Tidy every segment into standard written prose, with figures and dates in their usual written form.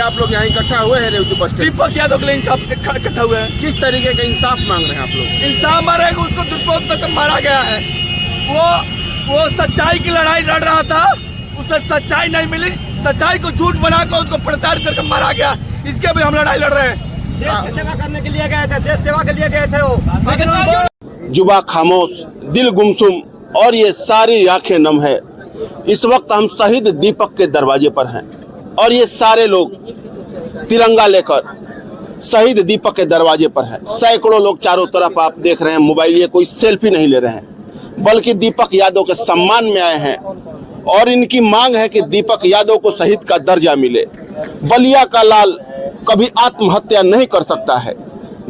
आप लोग यहाँ इकट्ठा हुए हैं रेवती बस स्टैंड। दीपक यादव के लिए इंसाफ इकट्ठा हुए हैं। किस तरीके का इंसाफ मांग रहे हैं आप लोग? इंसाफ मारे उसको दुष्प्रयोग तक मारा गया है। वो सच्चाई की लड़ाई लड़ रहा था, उसे सच्चाई नहीं मिली, सच्चाई को झूठ बनाकर उसको प्रताड़ित करके मारा गया। इसके भी हम लड़ाई लड़ रहे हैं। देश की सेवा करने के लिए गए थे, देश सेवा के लिए गए थे वो। जुबा खामोश, दिल गुमसुम और ये सारी आंखें नम है। इस वक्त हम शहीद दीपक के दरवाजे पर हैं और ये सारे लोग तिरंगा लेकर शहीद दीपक के दरवाजे पर हैं। सैकड़ों लोग चारों तरफ आप देख रहे हैं, मोबाइल लिए कोई सेल्फी नहीं ले रहे हैं, बल्कि दीपक यादव के सम्मान में आए हैं और इनकी मांग है कि दीपक यादव को शहीद का दर्जा मिले। बलिया का लाल कभी आत्महत्या नहीं कर सकता है।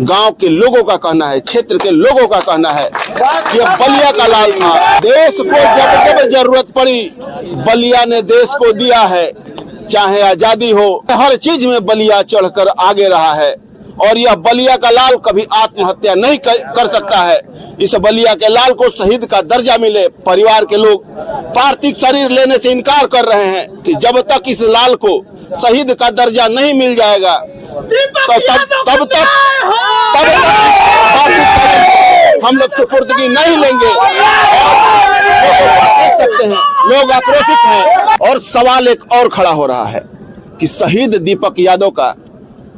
गांव के लोगों का कहना है, क्षेत्र के लोगों का कहना है कि बलिया का लाल था। देश को जब जब जरूरत पड़ी बलिया ने देश को दिया है। चाहे आजादी हो, हर चीज में बलिया चढ़कर आगे रहा है और यह बलिया का लाल कभी आत्महत्या नहीं कर सकता है। इस बलिया के लाल को शहीद का दर्जा मिले। परिवार के लोग पार्थिव शरीर लेने से इनकार कर रहे हैं कि जब तक इस लाल को शहीद का दर्जा नहीं मिल जाएगा तो तब तक हम लोग सुपुर्दगी नहीं लेंगे। देख सकते हैं लोग आक्रोशित हैं और सवाल एक और खड़ा हो रहा है कि शहीद दीपक यादव का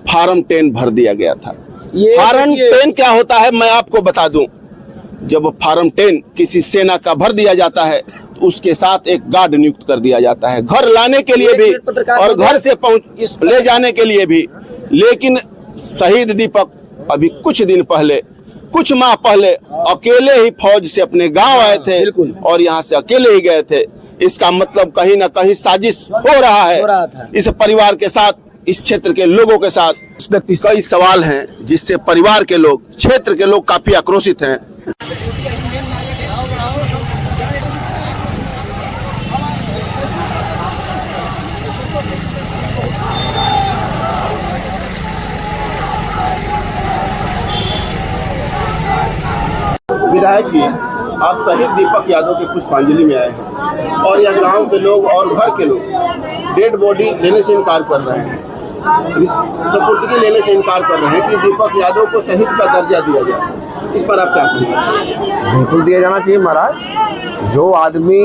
फार्म 10 भर दिया गया था। फार्म 10 क्या होता है मैं आपको बता दूं। जब फार्म 10 किसी सेना का भर दिया जाता है तो उसके साथ एक गार्ड नियुक्त कर दिया जाता है, घर लाने के लिए भी और घर से ले जाने के लिए भी। लेकिन शहीद दीपक अभी कुछ दिन पहले, कुछ माह पहले अकेले ही फौज से अपने गांव आए थे और यहां से अकेले ही गए थे। इसका मतलब कहीं ना कहीं साजिश हो रहा है इस परिवार के साथ, इस क्षेत्र के लोगों के साथ। इस व्यक्ति कई सवाल हैं जिससे परिवार के लोग, क्षेत्र के लोग काफी आक्रोशित हैं। विधायक जी, आप शहीद दीपक यादव के पुष्पांजलि में आए हैं और यह गांव के लोग और घर के लोग डेड बॉडी लेने से इनकार कर रहे हैं, सुपुर्दगी लेने से इनकार कर रहे हैं कि दीपक यादव को शहीद का दर्जा दिया जाए। इस पर आप क्या कहेंगे? बिल्कुल दिया जाना चाहिए महाराज। जो आदमी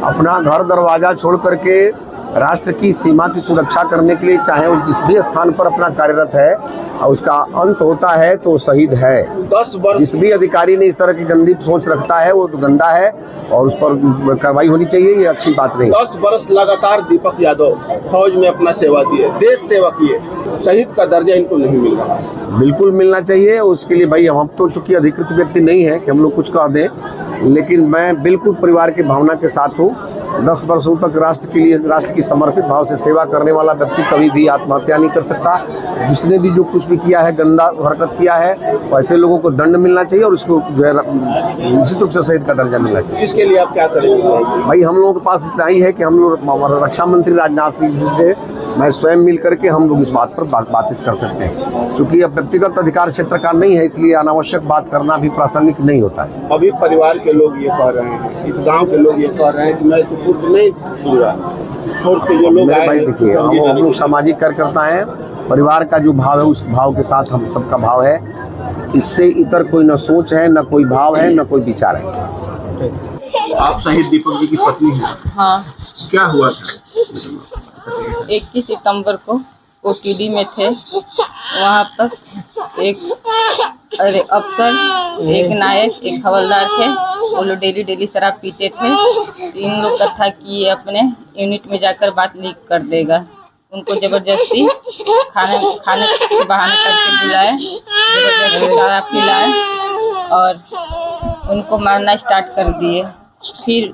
अपना घर दरवाजा छोड़ करके राष्ट्र की सीमा की सुरक्षा करने के लिए चाहे वो जिस भी स्थान पर अपना कार्यरत है और उसका अंत होता है तो शहीद है। 10 वर्ष जिस भी अधिकारी ने इस तरह की गंदी सोच रखता है वो तो गंदा है और उस पर कार्रवाई होनी चाहिए। ये अच्छी बात नहीं। 10 वर्ष लगातार दीपक यादव फौज में अपना सेवा दिए, देश सेवा किए, शहीद का दर्जा इनको नहीं मिल रहा है। बिल्कुल मिलना चाहिए। उसके लिए भाई हम तो चूंकि अधिकृत व्यक्ति नहीं है कि हम लोग कुछ कह दें, लेकिन मैं बिल्कुल परिवार की भावना के साथ हूँ। 10 वर्षों तक राष्ट्र के लिए, राष्ट्र की समर्पित भाव से सेवा करने वाला व्यक्ति कभी भी आत्महत्या नहीं कर सकता। जिसने भी जो कुछ भी किया है, गंदा हरकत किया है, ऐसे लोगों को दंड मिलना चाहिए और उसको जो है निश्चित रूप से शहीद का दर्जा मिलना चाहिए। इसके लिए आप क्या करेंगे? भाई हम लोगों के पास इतना ही है कि हम लोग रक्षा मंत्री राजनाथ सिंह से मैं स्वयं मिल करके हम लोग इस बात पर बातचीत कर सकते हैं। चूंकि अब व्यक्तिगत अधिकार क्षेत्र का नहीं है, इसलिए अनावश्यक बात करना भी प्रासंगिक नहीं होता है। अभी परिवार के लोग ये कह रहे हैं, इस गांव के लोग ये कह रहे हैं कि मैं सुपुर्द नहीं दूंगा। के जो लोग भाई देखिए, हम लोग सामाजिक कार्यकर्ता हैं परिवार का जो भाव है उस भाव के साथ हम सबका भाव है। इससे इतर कोई न सोच है, न कोई भाव है, न कोई विचार है। आप शहीद दीपक जी की पत्नी हैं। हाँ, क्या हुआ था? 21 सितंबर को ओटीडी में थे। वहाँ पर एक अफसर, एक नायक, एक हवलदार थे। वो लोग डेली शराब पीते थे। इन लोग का था कि ये अपने यूनिट में जाकर बात लीक कर देगा। उनको ज़बरदस्ती खाने के बहाने करके बुलाए, ज़बरदस्ती शराब पिलाए और उनको मारना स्टार्ट कर दिए। फिर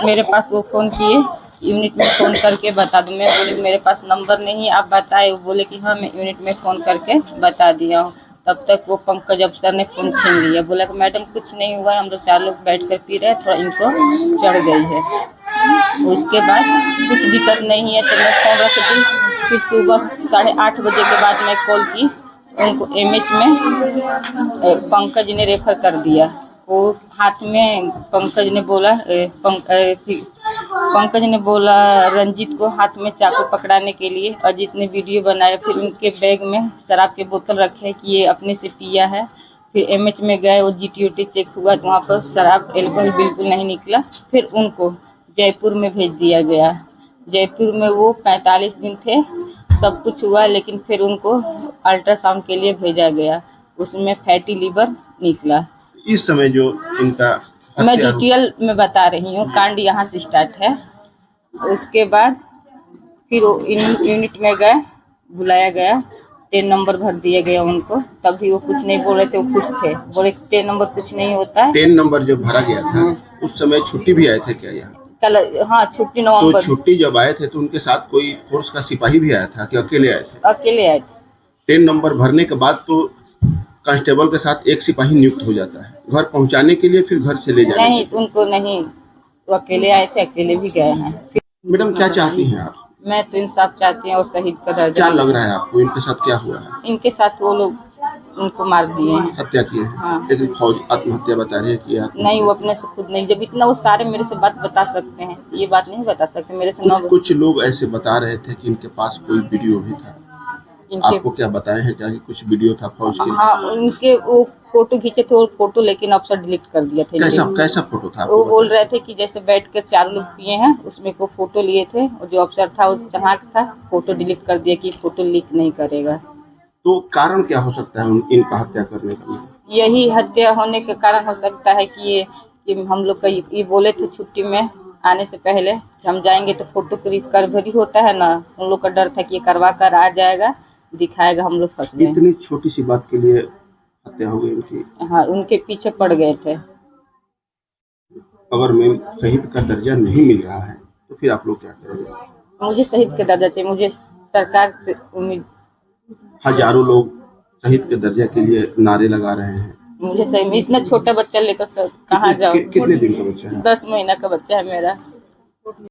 मेरे पास वो फ़ोन किए, यूनिट में फ़ोन करके बता दूँ। मैं बोली मेरे पास नंबर नहीं, आप बताए। वो बोले कि हाँ, मैं यूनिट में फ़ोन करके बता दिया हूँ। तब तक वो पंकज अफसर ने फ़ोन छीन लिया। बोला कि मैडम कुछ नहीं हुआ है, हम लोग 4 लोग बैठ कर पी रहे हैं, थोड़ा इनको चढ़ गई है। उसके बाद कुछ दिक्कत नहीं है तो मैं फ़ोन रख दी। फिर सुबह 8:30 बजे के बाद मैं कॉल की, उनको एमएच में पंकज ने रेफर कर दिया। वो हाथ में पंकज ने बोला रंजीत को हाथ में चाकू पकड़ाने के लिए। अजीत ने वीडियो बनाया। फिर उनके बैग में शराब के बोतल रखे कि ये अपने से पिया है। फिर एमएच में गए, वो जीटीओटी चेक हुआ तो वहाँ पर शराब एल्कोहल बिल्कुल नहीं निकला। फिर उनको जयपुर में भेज दिया गया। जयपुर में वो 45 दिन थे, सब कुछ हुआ, लेकिन फिर उनको अल्ट्रासाउंड के लिए भेजा गया। उसमें फैटी लीवर निकला। इस समय जो इनका मैं डिटेल में बता रही हूँ, कांड यहाँ से स्टार्ट है। उसके बाद फिर वो यूनिट में गए, बुलाया गया, 10 नंबर भर दिया गया उनको। तब भी वो कुछ नहीं बोल रहे थे, वो खुश थे। बोले 10 नंबर कुछ नहीं होता है। 10 नंबर जब भरा गया था उस समय छुट्टी भी आए थे क्या यहाँ? कल हाँ, छुट्टी नवंबर। तो छुट्टी जब आए थे तो उनके साथ कोई फोर्स का सिपाही भी आया था कि अकेले आए थे? अकेले आए थे। 10 नंबर भरने के बाद तो कांस्टेबल के साथ एक सिपाही नियुक्त हो जाता है घर पहुंचाने के लिए, फिर घर से ले जाने नहीं, उनको नहीं, वो अकेले आए थे, अकेले भी गए हैं। मैडम क्या चाहती हैं आप? मैं तो इंसाफ चाहती हूँ और शहीद का दर्जा। क्या लग रहा है आपको इनके साथ क्या हुआ है? इनके साथ वो लोग उनको मार दिए हैं, हत्या की है। हाँ। लेकिन फौज आत्महत्या बता रही है कि नहीं, वो अपने से खुद नहीं। जब इतना वो सारे मेरे से बात बता सकते हैं, ये बात नहीं बता सकते मेरे से। कुछ लोग ऐसे बता रहे थे कि इनके पास कोई वीडियो भी था। आपको क्या बताए हैं क्या कि कुछ वीडियो था फौज के? हाँ, उनके वो फोटो खींचे थे, वो फोटो लेकिन अफसर डिलीट कर दिया था। कैसा फोटो था? वो बोल रहे थे कि जैसे बैठ कर 4 लोग पिए हैं, उसमें को फोटो लिए थे। और जो अफसर था उस जहाँ था, फोटो डिलीट कर दिया कि फोटो लीक नहीं करेगा। तो कारण क्या हो सकता है इनका हत्या करने का? यही हत्या होने के कारण हो सकता है कि हम लोग का ये बोले थे छुट्टी में आने से पहले कि हम जाएंगे तो फोटो करवरी होता है ना, उन लोग का डर था कि ये करवा कर आ जाएगा, दिखाएगा, हम लोग फंस गए। इतनी छोटी सी बात के लिए हत्या हो गई इनकी? हाँ, उनके पीछे पड़ गए थे। अगर मैं शहीद का दर्जा नहीं मिल रहा है तो फिर आप लोग क्या करेंगे? मुझे शहीद का दर्जा चाहिए। मुझे सरकार से उम्मीद। हजारों लोग शहीद के दर्जा के लिए नारे लगा रहे हैं। मुझे सही में इतना छोटा बच्चा लेकर कहाँ जाऊँ? कितने दिन का बच्चा है? 10 महीना का बच्चा है मेरा।